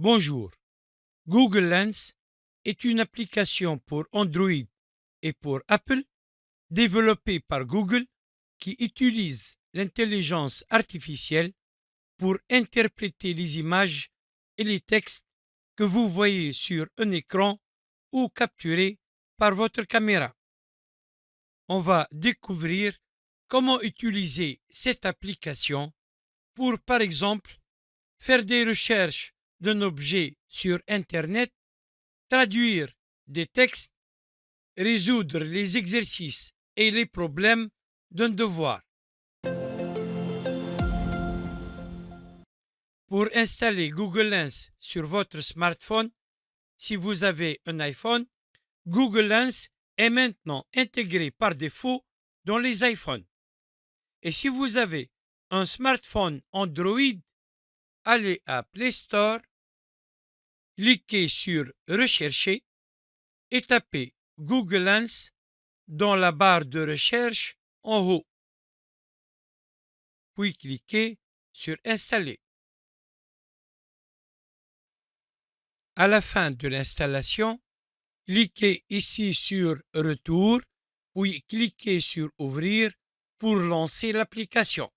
Bonjour. Google Lens est une application pour Android et pour Apple développée par Google qui utilise l'intelligence artificielle pour interpréter les images et les textes que vous voyez sur un écran ou capturés par votre caméra. On va découvrir comment utiliser cette application pour, par exemple, faire des recherches d'un objet sur Internet, traduire des textes, résoudre les exercices et les problèmes d'un devoir. Pour installer Google Lens sur votre smartphone, si vous avez un iPhone, Google Lens est maintenant intégré par défaut dans les iPhones. Et si vous avez un smartphone Android, allez à Play Store, cliquez sur Rechercher et tapez Google Lens dans la barre de recherche en haut. Puis cliquez sur Installer. À la fin de l'installation, cliquez ici sur Retour, puis cliquez sur Ouvrir pour lancer l'application.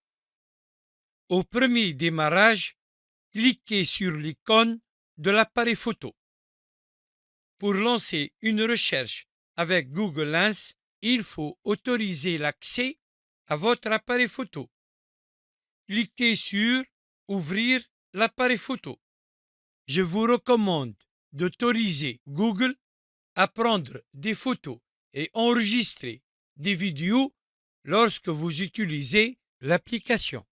Au premier démarrage, cliquez sur l'icône de l'appareil photo. Pour lancer une recherche avec Google Lens, il faut autoriser l'accès à votre appareil photo. Cliquez sur Ouvrir l'appareil photo. Je vous recommande d'autoriser Google à prendre des photos et enregistrer des vidéos lorsque vous utilisez l'application.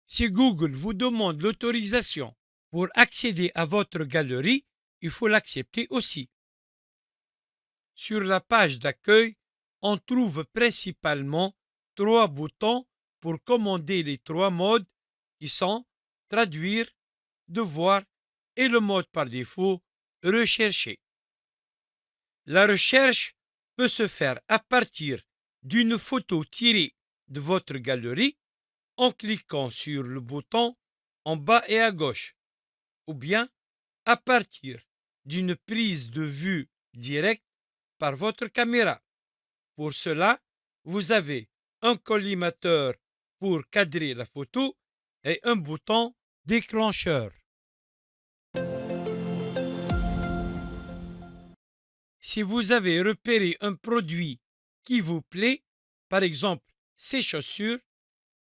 Si Google vous demande l'autorisation pour accéder à votre galerie, il faut l'accepter aussi. Sur la page d'accueil, on trouve principalement 3 boutons pour commander les 3 modes qui sont Traduire, Devoir et le mode par défaut Rechercher. La recherche peut se faire à partir d'une photo tirée de votre galerie en cliquant sur le bouton en bas et à gauche, ou bien à partir d'une prise de vue directe par votre caméra. Pour cela, vous avez un collimateur pour cadrer la photo et un bouton déclencheur. Si vous avez repéré un produit qui vous plaît, par exemple ces chaussures,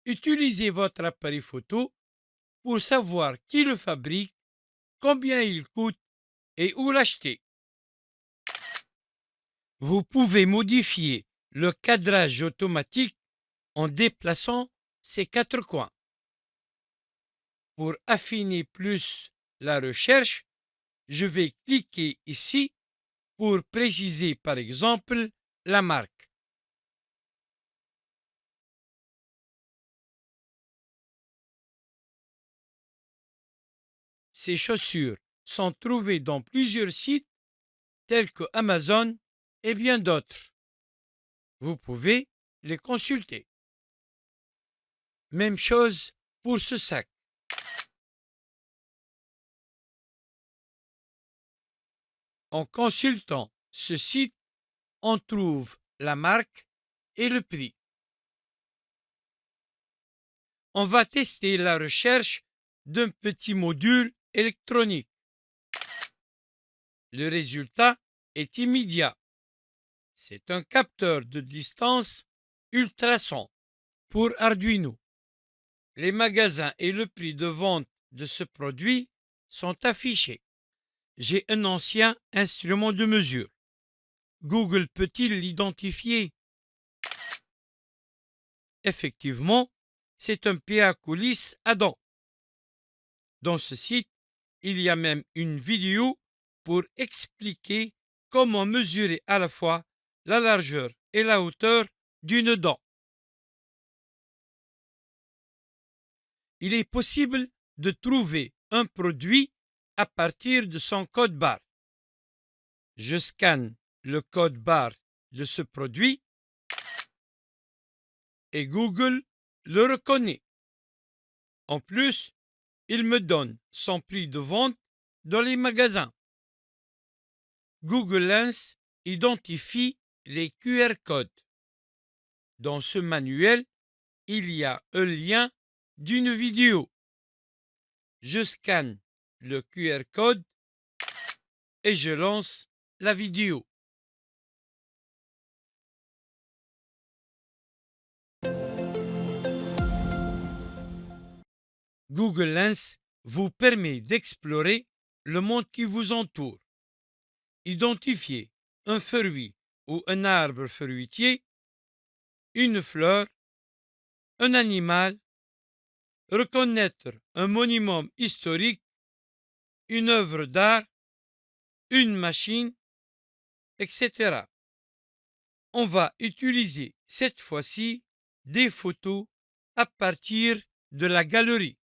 utilisez votre appareil photo pour savoir qui le fabrique, combien il coûte et où l'acheter. Vous pouvez modifier le cadrage automatique en déplaçant ces 4 coins. Pour affiner plus la recherche, je vais cliquer ici pour préciser par exemple la marque. Ces chaussures sont trouvées dans plusieurs sites tels que Amazon et bien d'autres. Vous pouvez les consulter. Même chose pour ce sac. En consultant ce site, on trouve la marque et le prix. On va tester la recherche d'un petit module électronique. Le résultat est immédiat. C'est un capteur de distance ultrason pour Arduino. Les magasins et le prix de vente de ce produit sont affichés. J'ai un ancien instrument de mesure. Google peut-il l'identifier? Effectivement, c'est un pied à coulisses Adam. Dans ce site, il y a même une vidéo pour expliquer comment mesurer à la fois la largeur et la hauteur d'une dent. Il est possible de trouver un produit à partir de son code barre. Je scanne le code barre de ce produit et Google le reconnaît. En plus, il me donne son prix de vente dans les magasins. Google Lens identifie les QR codes. Dans ce manuel, il y a un lien d'une vidéo. Je scanne le QR code et je lance la vidéo. Google Lens vous permet d'explorer le monde qui vous entoure. Identifier un fruit ou un arbre fruitier, une fleur, un animal, reconnaître un monument historique, une œuvre d'art, une machine, etc. On va utiliser cette fois-ci des photos à partir de la galerie.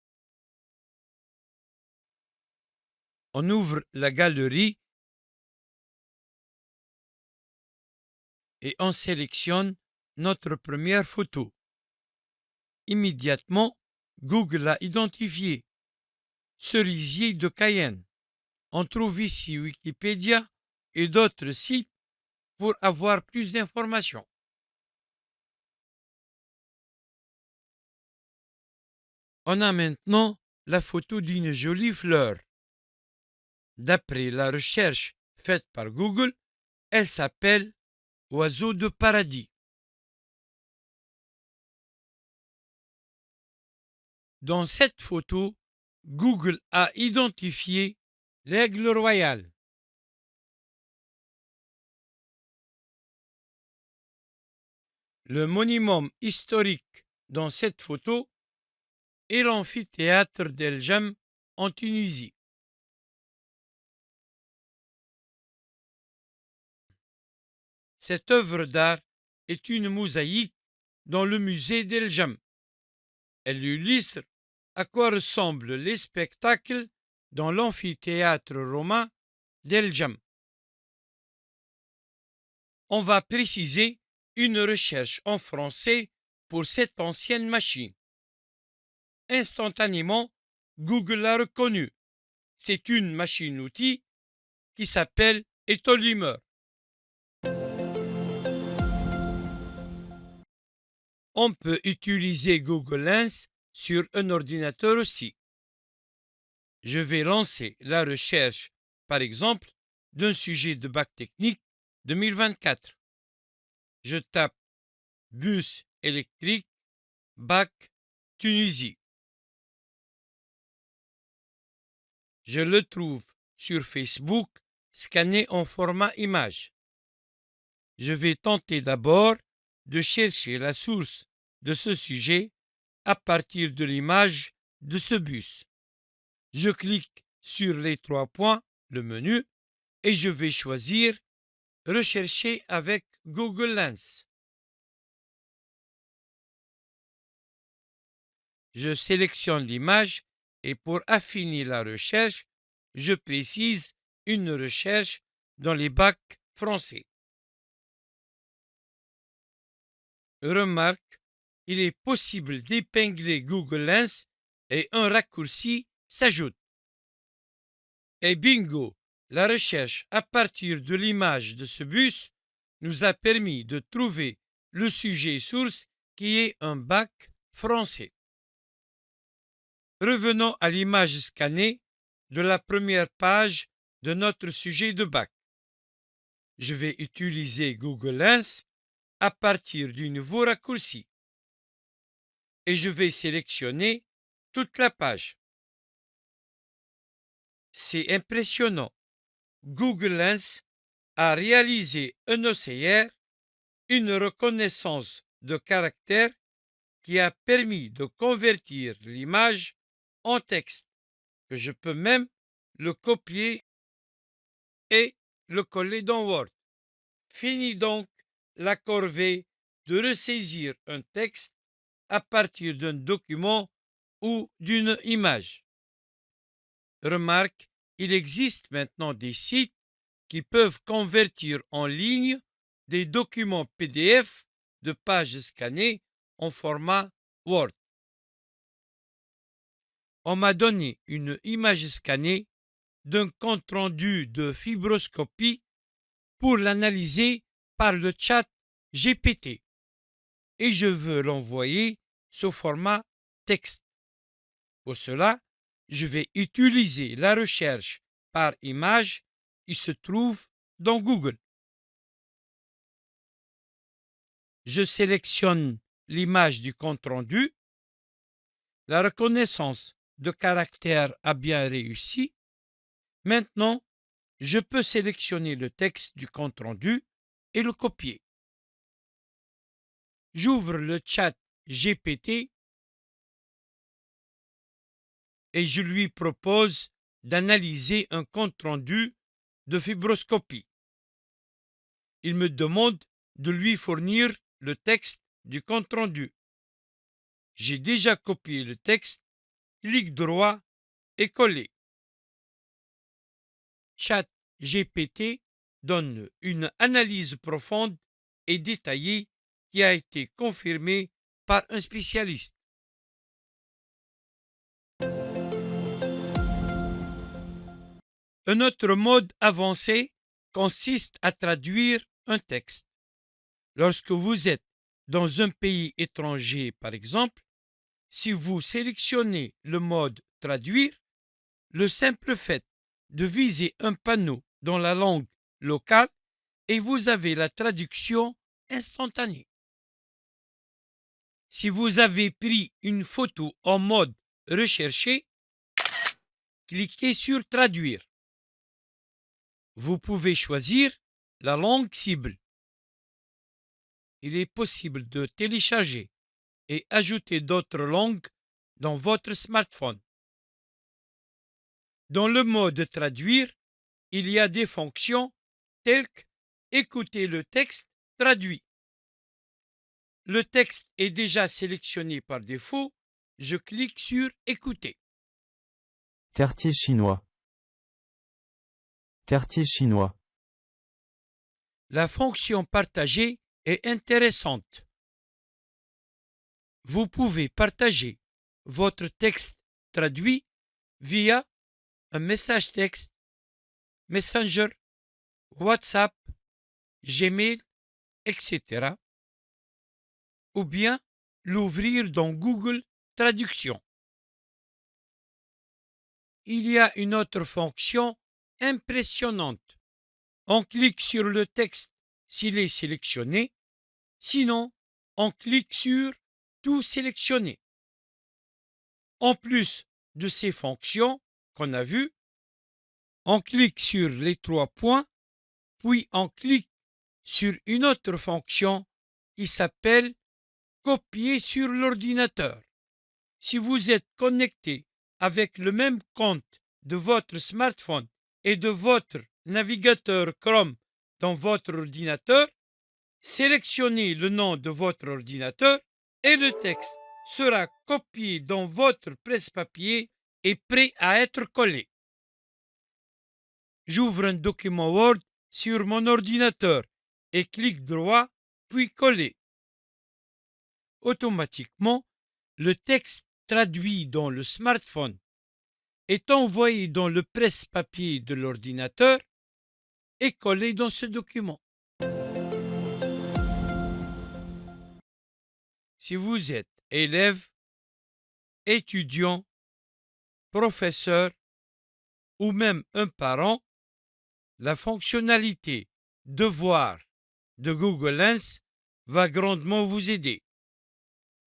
On ouvre la galerie et on sélectionne notre première photo. Immédiatement, Google a identifié cerisier de Cayenne. On trouve ici Wikipédia et d'autres sites pour avoir plus d'informations. On a maintenant la photo d'une jolie fleur. D'après la recherche faite par Google, elle s'appelle oiseau de paradis. Dans cette photo, Google a identifié l'aigle royal. Le monument historique dans cette photo est l'amphithéâtre d'El Jem en Tunisie. Cette œuvre d'art est une mosaïque dans le musée d'El Jem. Elle illustre à quoi ressemblent les spectacles dans l'amphithéâtre romain d'El Jem. On va préciser une recherche en français pour cette ancienne machine. Instantanément, Google l'a reconnu. C'est une machine-outil qui s'appelle étolimeur. On peut utiliser Google Lens sur un ordinateur aussi. Je vais lancer la recherche, par exemple, d'un sujet de bac technique 2024. Je tape bus électrique, bac, Tunisie. Je le trouve sur Facebook, scanné en format image. Je vais tenter d'abord de chercher la source de ce sujet à partir de l'image de ce bus. Je clique sur les 3 points, le menu, et je vais choisir Rechercher avec Google Lens. Je sélectionne l'image et pour affiner la recherche, je précise une recherche dans les bacs français. Remarque, il est possible d'épingler Google Lens et un raccourci s'ajoute. Et bingo, la recherche à partir de l'image de ce bus nous a permis de trouver le sujet source qui est un bac français. Revenons à l'image scannée de la première page de notre sujet de bac. Je vais utiliser Google Lens à partir du nouveau raccourci et je vais sélectionner toute la page. C'est impressionnant. Google Lens a réalisé un OCR, une reconnaissance de caractère qui a permis de convertir l'image en texte, que je peux même le copier et le coller dans Word. Fini donc la corvée de ressaisir un texte à partir d'un document ou d'une image. Remarque, il existe maintenant des sites qui peuvent convertir en ligne des documents PDF de pages scannées en format Word. on m'a donné une image scannée d'un compte-rendu de fibroscopie pour l'analyser par le chat GPT et je veux l'envoyer sous format texte. Pour cela, je vais utiliser la recherche par image qui se trouve dans Google. Je sélectionne l'image du compte-rendu. La reconnaissance de caractère a bien réussi. Maintenant, je peux sélectionner le texte du compte-rendu et le copier. J'ouvre le chat GPT et je lui propose d'analyser un compte-rendu de fibroscopie. Il me demande de lui fournir le texte du compte-rendu. J'ai déjà copié le texte, clic droit et coller. Chat GPT donne une analyse profonde et détaillée qui a été confirmée par un spécialiste. Un autre mode avancé consiste à traduire un texte. Lorsque vous êtes dans un pays étranger, par exemple, si vous sélectionnez le mode traduire, le simple fait de viser un panneau dans la langue locale et vous avez la traduction instantanée. Si vous avez pris une photo en mode recherché, cliquez sur traduire. Vous pouvez choisir la langue cible. Il est possible de télécharger et ajouter d'autres langues dans votre smartphone. Dans le mode traduire, il y a des fonctions telles que écouter le texte traduit. Le texte est déjà sélectionné par défaut. Je clique sur écouter. Quartier chinois. Quartier chinois. La fonction partager est intéressante. Vous pouvez partager votre texte traduit via un message texte, Messenger, WhatsApp, Gmail, etc. ou bien l'ouvrir dans Google Traduction. Il y a une autre fonction impressionnante. On clique sur le texte s'il est sélectionné, sinon on clique sur tout sélectionner. En plus de ces fonctions qu'on a vues, on clique sur les 3 points, puis on clique sur une autre fonction qui s'appelle copier sur l'ordinateur. Si vous êtes connecté avec le même compte de votre smartphone et de votre navigateur Chrome dans votre ordinateur, sélectionnez le nom de votre ordinateur et le texte sera copié dans votre presse-papier et prêt à être collé. J'ouvre un document Word sur mon ordinateur et clique droit puis coller. Automatiquement, le texte traduit dans le smartphone est envoyé dans le presse-papier de l'ordinateur et collé dans ce document. Si vous êtes élève, étudiant, professeur ou même un parent, la fonctionnalité Devoir de Google Lens va grandement vous aider.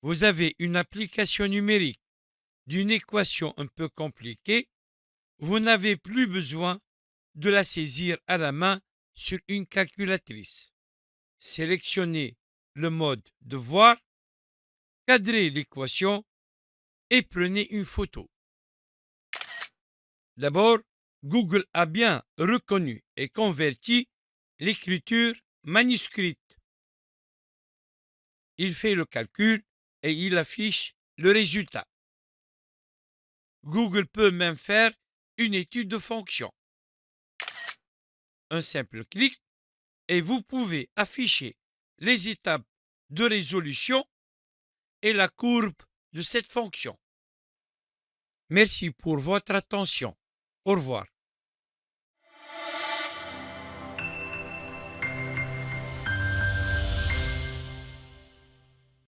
Vous avez une application numérique d'une équation un peu compliquée, vous n'avez plus besoin de la saisir à la main sur une calculatrice. Sélectionnez le mode Devoir, cadrez l'équation et prenez une photo. D'abord, Google a bien reconnu et converti l'écriture manuscrite. Il fait le calcul et il affiche le résultat. Google peut même faire une étude de fonction. Un simple clic et vous pouvez afficher les étapes de résolution et la courbe de cette fonction. Merci pour votre attention. Au revoir.